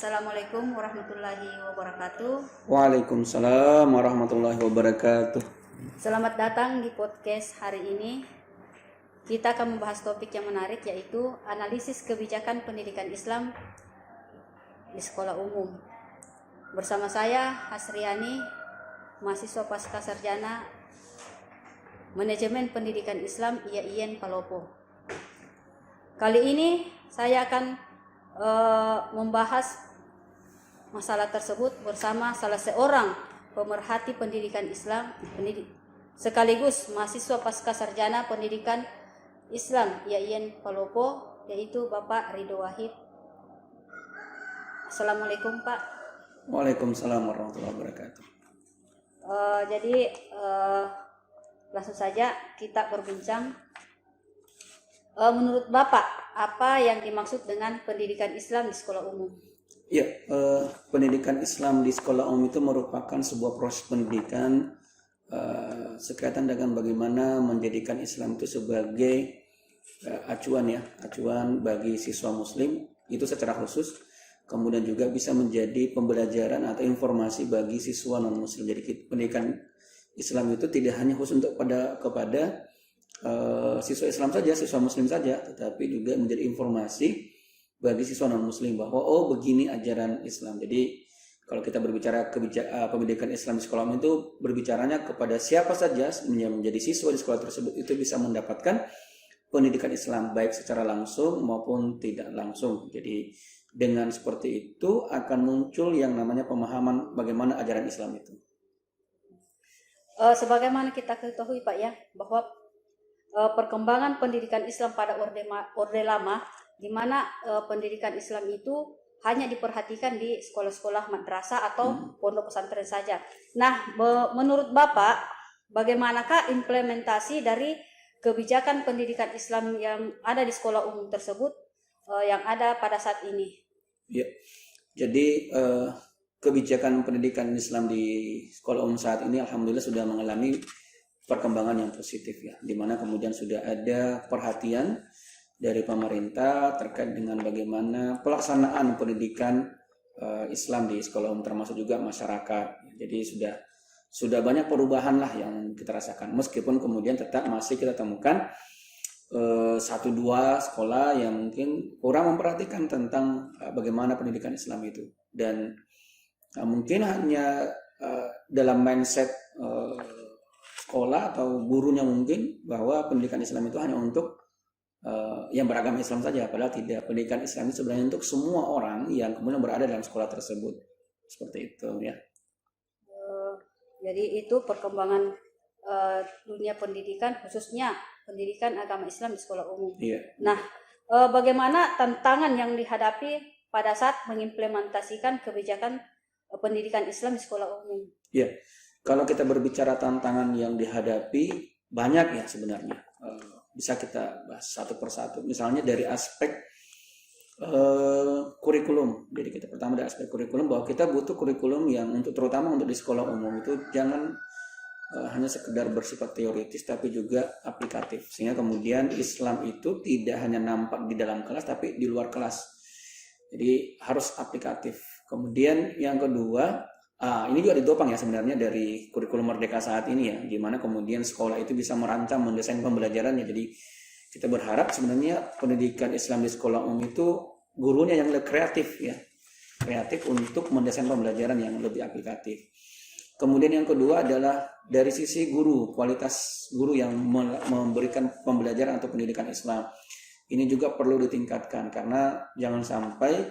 Assalamualaikum warahmatullahi wabarakatuh. Waalaikumsalam warahmatullahi wabarakatuh. Selamat datang di podcast hari ini. Kita akan membahas topik yang menarik, yaitu analisis kebijakan pendidikan Islam di sekolah umum. Bersama saya Hasriani, mahasiswa pasca sarjana Manajemen Pendidikan Islam IAIN Palopo. Kali ini saya akan membahas masalah tersebut bersama salah seorang pemerhati pendidikan Islam, sekaligus mahasiswa pasca sarjana pendidikan Islam IAIN Palopo, yaitu Bapak Ridho Wahid. Assalamualaikum Pak. Waalaikumsalam warahmatullahi wabarakatuh. Jadi langsung saja kita berbincang. Menurut Bapak, apa yang dimaksud dengan pendidikan Islam di sekolah umum? Ya, pendidikan Islam di sekolah umum itu merupakan sebuah proses pendidikan sekaitan dengan bagaimana menjadikan Islam itu sebagai acuan bagi siswa Muslim itu secara khusus, kemudian juga bisa menjadi pembelajaran atau informasi bagi siswa non Muslim. Jadi pendidikan Islam itu tidak hanya khusus untuk kepada siswa Islam saja, siswa Muslim saja, tetapi juga menjadi informasi bagi siswa non Muslim bahwa begini ajaran Islam. Jadi kalau kita berbicara pendidikan Islam di sekolah itu berbicaranya kepada siapa saja yang menjadi siswa di sekolah tersebut itu bisa mendapatkan pendidikan Islam baik secara langsung maupun tidak langsung. Jadi dengan seperti itu akan muncul yang namanya pemahaman bagaimana ajaran Islam itu. Sebagaimana kita ketahui Pak ya, bahwa perkembangan pendidikan Islam pada orde lama, di mana pendidikan Islam itu hanya diperhatikan di sekolah-sekolah madrasah atau pondok pesantren saja. Nah, menurut Bapak, bagaimanakah implementasi dari kebijakan pendidikan Islam yang ada di sekolah umum tersebut yang ada pada saat ini? Ya, jadi kebijakan pendidikan Islam di sekolah umum saat ini alhamdulillah sudah mengalami perkembangan yang positif ya, di mana kemudian sudah ada perhatian dari pemerintah terkait dengan bagaimana pelaksanaan pendidikan Islam di sekolah umum termasuk juga masyarakat. Jadi sudah banyak perubahan lah yang kita rasakan, meskipun kemudian tetap masih kita temukan satu dua sekolah yang mungkin kurang memperhatikan tentang bagaimana pendidikan Islam itu, dan mungkin hanya dalam mindset sekolah atau gurunya mungkin bahwa pendidikan Islam itu hanya untuk yang beragama Islam saja, padahal tidak. Pendidikan Islam itu sebenarnya untuk semua orang yang kemudian berada dalam sekolah tersebut, seperti itu ya. Jadi itu perkembangan dunia pendidikan, khususnya pendidikan agama Islam di sekolah umum. Iya. Nah, bagaimana tantangan yang dihadapi pada saat mengimplementasikan kebijakan pendidikan Islam di sekolah umum? Iya. Kalau kita berbicara tantangan yang dihadapi, banyak ya sebenarnya. Bisa kita bahas satu persatu. Misalnya dari aspek kurikulum. Jadi kita pertama dari aspek kurikulum, bahwa kita butuh kurikulum yang terutama untuk di sekolah umum itu jangan hanya sekedar bersifat teoritis, tapi juga aplikatif. Sehingga kemudian Islam itu tidak hanya nampak di dalam kelas, tapi di luar kelas. Jadi harus aplikatif. Kemudian yang kedua, ini juga ditopang ya sebenarnya dari kurikulum Merdeka saat ini ya, di mana kemudian sekolah itu bisa merancang, mendesain pembelajarannya. Jadi kita berharap sebenarnya pendidikan Islam di sekolah umum itu gurunya yang lebih kreatif ya, kreatif untuk mendesain pembelajaran yang lebih aplikatif. Kemudian yang kedua adalah dari sisi guru, kualitas guru yang memberikan pembelajaran atau pendidikan Islam. Ini juga perlu ditingkatkan, karena jangan sampai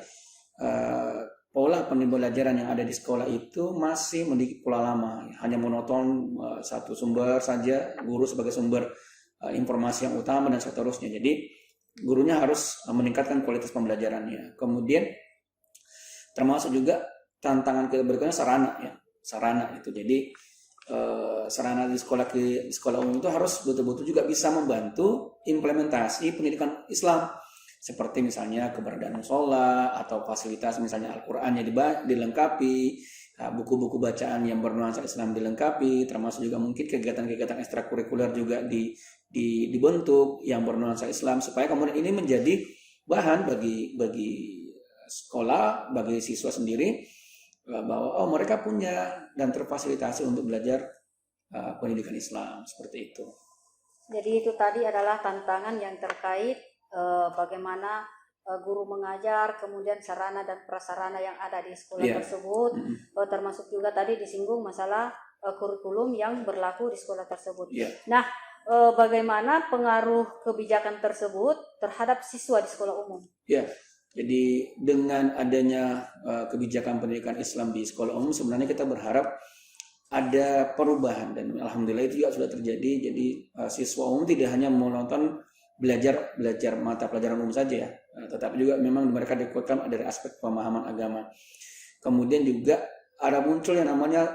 pola pembelajaran yang ada di sekolah itu masih memiliki pola lama, hanya monoton satu sumber saja, guru sebagai sumber informasi yang utama dan seterusnya. Jadi gurunya harus meningkatkan kualitas pembelajarannya. Kemudian termasuk juga tantangan kita berikutnya sarana itu. Jadi sarana di sekolah umum itu harus betul-betul juga bisa membantu implementasi pendidikan Islam, seperti misalnya keberadaan musola atau fasilitas misalnya Al-Qur'annya dilengkapi, buku-buku bacaan yang bernuansa Islam dilengkapi, termasuk juga mungkin kegiatan-kegiatan ekstrakurikuler juga dibentuk yang bernuansa Islam, supaya kemudian ini menjadi bahan bagi sekolah, bagi siswa sendiri, bahwa mereka punya dan terfasilitasi untuk belajar pendidikan Islam seperti itu. Jadi itu tadi adalah tantangan yang terkait bagaimana guru mengajar, kemudian sarana dan prasarana yang ada di sekolah tersebut, termasuk juga tadi disinggung masalah kurikulum yang berlaku di sekolah tersebut. Nah, bagaimana pengaruh kebijakan tersebut terhadap siswa di sekolah umum? Jadi dengan adanya kebijakan pendidikan Islam di sekolah umum, sebenarnya kita berharap ada perubahan, dan alhamdulillah itu juga sudah terjadi. Jadi siswa umum tidak hanya menonton belajar mata pelajaran umum saja ya, tetapi juga memang mereka dikuatkan dari aspek pemahaman agama. Kemudian juga ada muncul yang namanya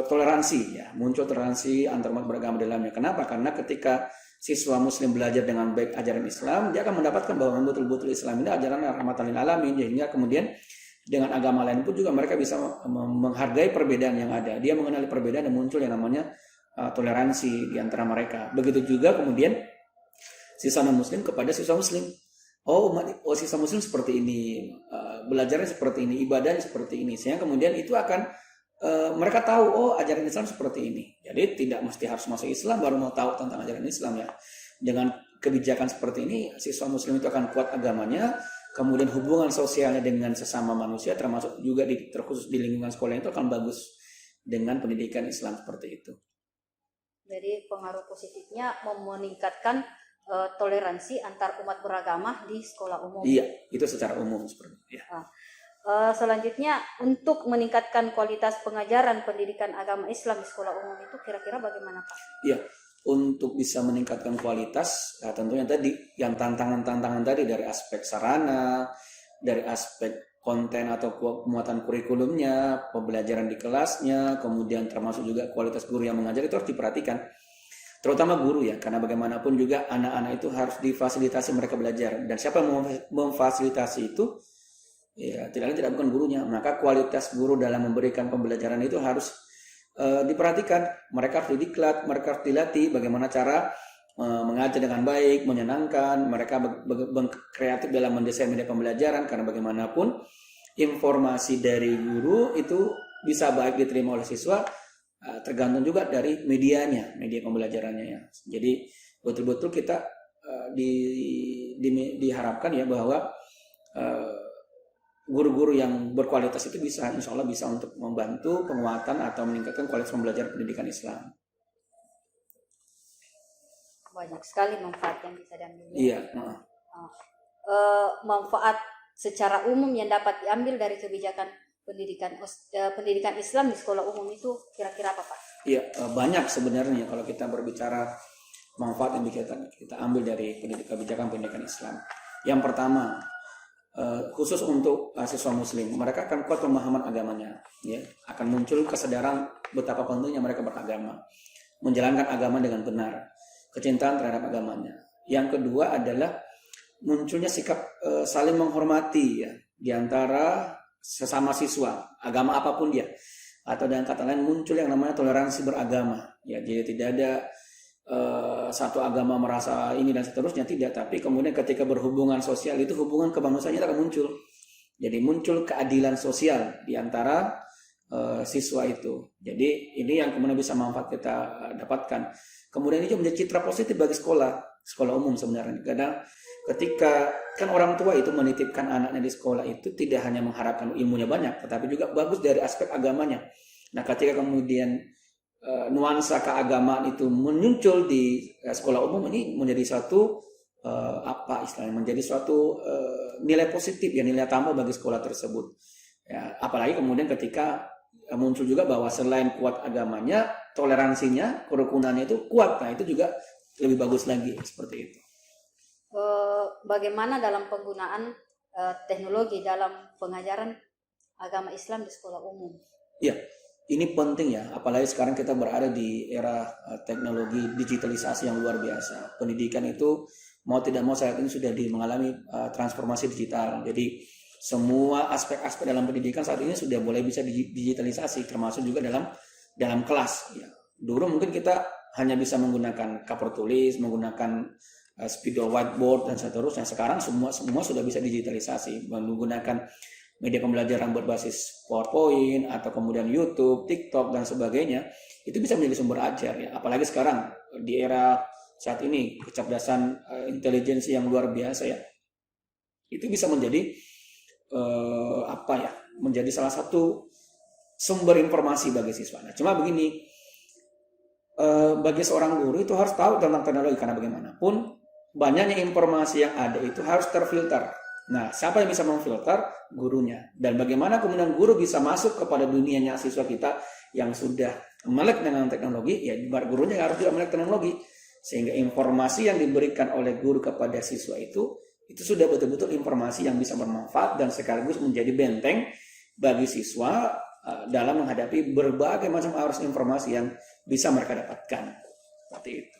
toleransi ya, muncul toleransi antar umat beragama dalamnya. Kenapa? Karena ketika siswa muslim belajar dengan baik ajaran Islam, dia akan mendapatkan bahwa betul-betul Islam ini ajaran rahmatan lil alamin, sehingga kemudian dengan agama lain pun juga mereka bisa menghargai perbedaan yang ada. Dia mengenali perbedaan dan muncul yang namanya toleransi di antara mereka. Begitu juga kemudian siswa non-muslim kepada siswa muslim. Siswa muslim seperti ini, belajarnya seperti ini, ibadahnya seperti ini. Sehingga kemudian itu akan mereka tahu ajaran Islam seperti ini. Jadi tidak mesti harus masuk Islam baru mau tahu tentang ajaran Islam ya. Dengan kebijakan seperti ini, siswa muslim itu akan kuat agamanya. Kemudian hubungan sosialnya dengan sesama manusia, termasuk juga terkhusus di lingkungan sekolah itu akan bagus dengan pendidikan Islam seperti itu. Jadi pengaruh positifnya meningkatkan toleransi antar umat beragama di sekolah umum. Iya, itu secara umum seperti itu. Ya. Selanjutnya, untuk meningkatkan kualitas pengajaran pendidikan agama Islam di sekolah umum itu kira-kira bagaimana Pak? Iya. Untuk bisa meningkatkan kualitas, tentunya tadi yang tantangan-tantangan tadi dari aspek sarana, dari aspek konten atau muatan kurikulumnya, pembelajaran di kelasnya, kemudian termasuk juga kualitas guru yang mengajar itu harus diperhatikan. Terutama guru ya, karena bagaimanapun juga anak-anak itu harus difasilitasi mereka belajar. Dan siapa yang memfasilitasi itu? Ya, tidak bukan gurunya. Maka kualitas guru dalam memberikan pembelajaran itu harus diperhatikan. Mereka harus didiklat, mereka harus dilatih bagaimana cara mengajar dengan baik, menyenangkan. Mereka kreatif dalam mendesain media pembelajaran, karena bagaimanapun informasi dari guru itu bisa baik diterima oleh siswa, tergantung juga dari medianya, media pembelajarannya ya. Jadi betul-betul kita diharapkan ya bahwa guru-guru yang berkualitas itu bisa, insya Allah bisa untuk membantu penguatan atau meningkatkan kualitas pembelajaran pendidikan Islam. Banyak sekali manfaat yang bisa diambil. Iya. Manfaat secara umum yang dapat diambil dari kebijakan pendidikan Islam di sekolah umum itu kira-kira apa Pak? Iya, banyak sebenarnya kalau kita berbicara manfaat yang kita ambil dari kebijakan pendidikan Islam. Yang pertama, khusus untuk siswa muslim, mereka akan kuat pemahaman agamanya ya, akan muncul kesadaran betapa pentingnya mereka beragama, menjalankan agama dengan benar, kecintaan terhadap agamanya. Yang kedua adalah munculnya sikap saling menghormati ya di antara sesama siswa, agama apapun dia, atau dengan kata lain muncul yang namanya toleransi beragama ya. Jadi tidak ada satu agama merasa ini dan seterusnya, tidak, tapi kemudian ketika berhubungan sosial itu hubungan kebangsaan itu akan muncul. Jadi muncul keadilan sosial di antara siswa itu. Jadi ini yang kemudian bisa manfaat kita dapatkan. Kemudian itu menjadi citra positif bagi sekolah umum sebenarnya. Kadang ketika kan orang tua itu menitipkan anaknya di sekolah itu tidak hanya mengharapkan ilmunya banyak, tetapi juga bagus dari aspek agamanya. Nah, ketika kemudian nuansa keagamaan itu muncul di sekolah umum, ini menjadi suatu menjadi suatu nilai positif ya, nilai tambah bagi sekolah tersebut ya. Apalagi kemudian ketika muncul juga bahwa selain kuat agamanya, toleransinya, kerukunannya itu kuat, nah itu juga lebih bagus lagi seperti itu. Bagaimana dalam penggunaan teknologi dalam pengajaran agama Islam di sekolah umum? Ya, ini penting ya, apalagi sekarang kita berada di era teknologi digitalisasi yang luar biasa. Pendidikan itu mau tidak mau saat ini sudah mengalami transformasi digital. Jadi semua aspek-aspek dalam pendidikan saat ini sudah mulai bisa digitalisasi, termasuk juga dalam kelas. Ya. Dulu mungkin kita hanya bisa menggunakan kapur tulis, menggunakan spidol whiteboard dan seterusnya. Sekarang semua sudah bisa digitalisasi menggunakan media pembelajaran berbasis PowerPoint atau kemudian YouTube, TikTok dan sebagainya. Itu bisa menjadi sumber ajar ya. Apalagi sekarang di era saat ini kecerdasan intelijensi yang luar biasa ya. Itu bisa menjadi menjadi salah satu sumber informasi bagi siswa. Nah, cuma begini, bagi seorang guru itu harus tahu tentang teknologi karena bagaimanapun banyaknya informasi yang ada itu harus terfilter. Nah, siapa yang bisa memfilter? Gurunya. Dan bagaimana kemudian guru bisa masuk kepada dunianya siswa kita yang sudah melek dengan teknologi, ya gurunya harus juga melek teknologi. Sehingga informasi yang diberikan oleh guru kepada siswa itu sudah betul-betul informasi yang bisa bermanfaat dan sekaligus menjadi benteng bagi siswa dalam menghadapi berbagai macam arus informasi yang bisa mereka dapatkan. Seperti itu.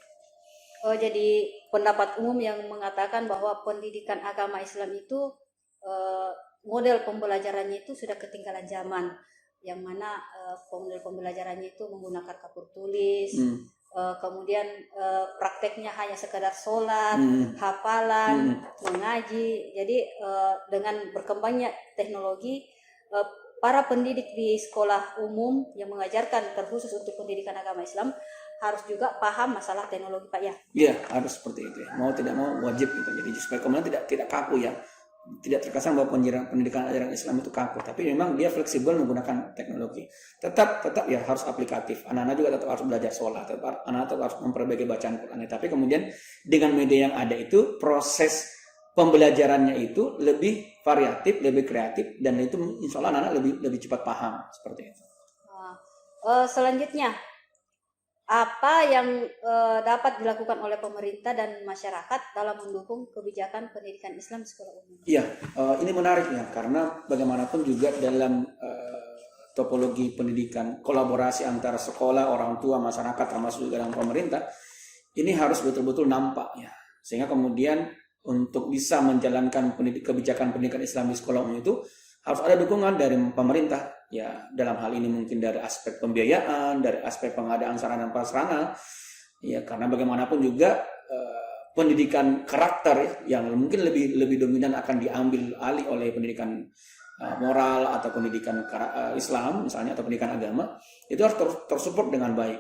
Oh, jadi pendapat umum yang mengatakan bahwa pendidikan agama Islam itu model pembelajarannya itu sudah ketinggalan zaman, yang mana model pembelajarannya itu menggunakan kapur tulis, kemudian prakteknya hanya sekedar sholat, hafalan, mengaji. Jadi dengan berkembangnya teknologi, para pendidik di sekolah umum yang mengajarkan terkhusus untuk pendidikan agama Islam harus juga paham masalah teknologi, Pak ya? Iya, harus seperti itu ya. Mau tidak mau wajib gitu. Jadi supaya kemudian tidak kaku ya. Tidak terkesan bahwa pendidikan ajaran Islam itu kaku, tapi memang dia fleksibel menggunakan teknologi. Tetap ya harus aplikatif. Anak-anak juga tetap harus belajar sholat, anak-anak tetap harus memperbaiki bacaan Quran. Tapi kemudian dengan media yang ada itu proses pembelajarannya itu lebih variatif, lebih kreatif, dan itu insya Allah anak-anak lebih cepat paham seperti itu. Selanjutnya, apa yang dapat dilakukan oleh pemerintah dan masyarakat dalam mendukung kebijakan pendidikan Islam di sekolah umum? Iya, ini menarik ya, karena bagaimanapun juga dalam topologi pendidikan, kolaborasi antara sekolah, orang tua, masyarakat, termasuk juga dengan pemerintah, ini harus betul-betul nampak ya, sehingga kemudian untuk bisa menjalankan kebijakan pendidikan Islam di sekolah umum itu harus ada dukungan dari pemerintah ya, dalam hal ini mungkin dari aspek pembiayaan, dari aspek pengadaan sarana dan prasarana ya, karena bagaimanapun juga pendidikan karakter ya, yang mungkin lebih dominan akan diambil alih oleh pendidikan moral atau pendidikan Islam misalnya, atau pendidikan agama, itu harus tersupport dengan baik.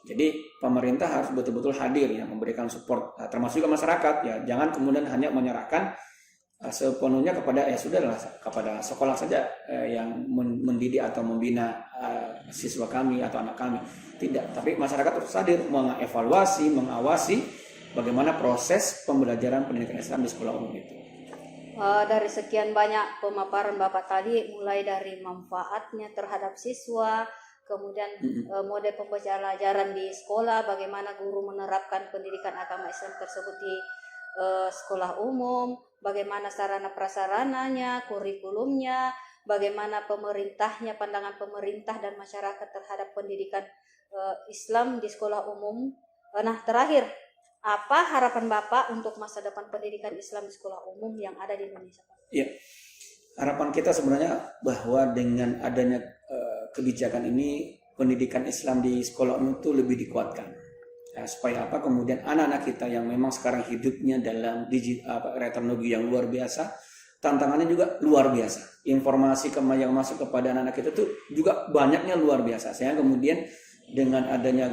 Jadi pemerintah harus betul-betul hadir ya, memberikan support, termasuk juga masyarakat ya, jangan kemudian hanya menyerahkan sepenuhnya kepada kepada sekolah saja yang mendidik atau membina siswa kami atau anak kami. Tidak, tapi masyarakat harus hadir mengevaluasi, mengawasi bagaimana proses pembelajaran pendidikan Islam di sekolah umum itu. Dari sekian banyak pemaparan Bapak tadi, mulai dari manfaatnya terhadap siswa, kemudian model pembelajaran di sekolah, bagaimana guru menerapkan pendidikan agama Islam tersebut di sekolah umum, bagaimana sarana prasarananya, kurikulumnya, bagaimana pemerintahnya, pandangan pemerintah dan masyarakat terhadap pendidikan Islam di sekolah umum. Nah, terakhir, apa harapan Bapak untuk masa depan pendidikan Islam di sekolah umum yang ada di Indonesia? Ya, harapan kita sebenarnya bahwa dengan adanya kebijakan ini, pendidikan Islam di sekolah umum itu lebih dikuatkan. Ya, supaya apa? Kemudian anak-anak kita yang memang sekarang hidupnya dalam teknologi yang luar biasa, tantangannya juga luar biasa. Informasi yang masuk kepada anak-anak kita itu juga banyaknya luar biasa. Sehingga kemudian dengan adanya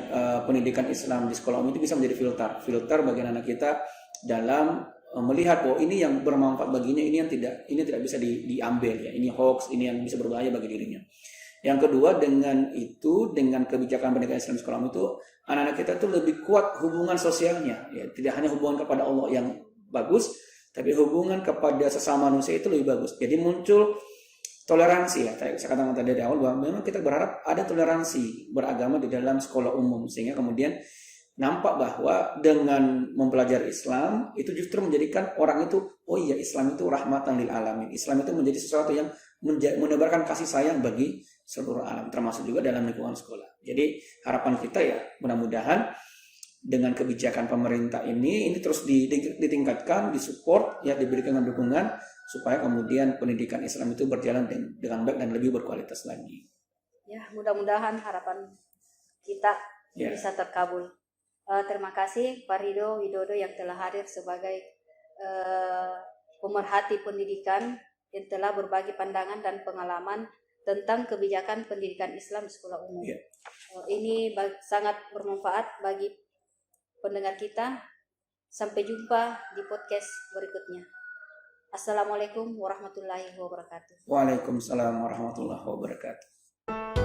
pendidikan Islam di sekolah umum itu bisa menjadi filter bagi anak kita dalam melihat bahwa ini yang bermanfaat baginya, ini tidak bisa diambil ya, ini hoax, ini yang bisa berbahaya bagi dirinya. Yang kedua, dengan kebijakan pendidikan Islam di sekolah umum itu, anak-anak kita tuh lebih kuat hubungan sosialnya ya, tidak hanya hubungan kepada Allah yang bagus, tapi hubungan kepada sesama manusia itu lebih bagus. Jadi muncul toleransi ya, saya katakan tadi dari awal bahwa memang kita berharap ada toleransi beragama di dalam sekolah umum, sehingga kemudian nampak bahwa dengan mempelajari Islam itu justru menjadikan orang itu, oh iya, Islam itu rahmatan lil alamin. Islam itu menjadi sesuatu yang menebarkan kasih sayang bagi seluruh alam, termasuk juga dalam lingkungan sekolah. Jadi harapan kita ya, mudah-mudahan dengan kebijakan pemerintah ini terus ditingkatkan, disupport ya, diberikan dukungan supaya kemudian pendidikan Islam itu berjalan dengan baik dan lebih berkualitas lagi. Ya, mudah-mudahan harapan kita bisa terkabul. Terima kasih Pak Rido Widodo yang telah hadir sebagai pemerhati pendidikan yang telah berbagi pandangan dan pengalaman tentang kebijakan pendidikan Islam di sekolah umum. Iya. Ini sangat bermanfaat bagi pendengar kita. Sampai jumpa di podcast berikutnya. Assalamualaikum warahmatullahi wabarakatuh. Waalaikumsalam warahmatullahi wabarakatuh.